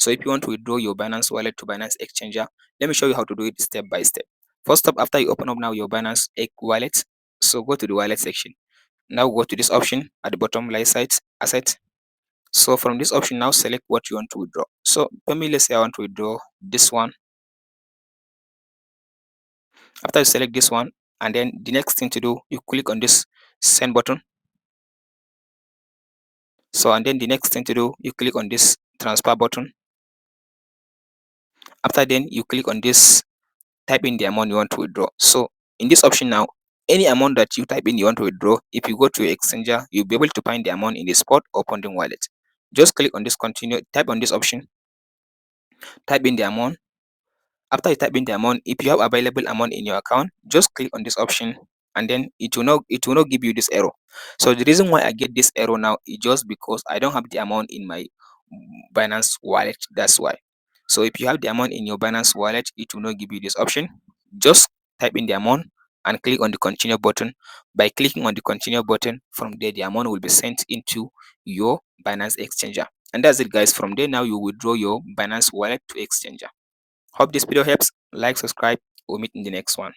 So if you want to withdraw your Binance wallet to Binance Exchanger, let me show you how to do it step by step. First up, after you open up now your Binance wallet, so go to the wallet section. Now go to this option at the bottom, right side, asset. So from this option, now select what you want to withdraw. So for me, let's say I want to withdraw this one. After you select this one, and then the next thing to do, you click on this send button. So and then the next thing to do, you click on this transfer button. After then, you click on this type in the amount you want to withdraw. So in this option now, any amount that you type in you want to withdraw, if you go to your exchanger, you'll be able to find the amount in the spot or pending wallet. Just click on this continue, type on this option, type in the amount. After you type in the amount, if you have available amount in your account, just click on this option, and then it will not give you this error. So the reason why I get this error now is just because I don't have the amount in my Binance wallet. That's why. So if you have the amount in your Binance wallet, it will not give you this option. Just type in the amount and click on the continue button. By clicking on the continue button, from there the amount will be sent into your Binance exchanger. And that's it, guys. From there now you withdraw your Binance wallet to exchanger. Hope this video helps. Like, subscribe. We'll meet in the next one.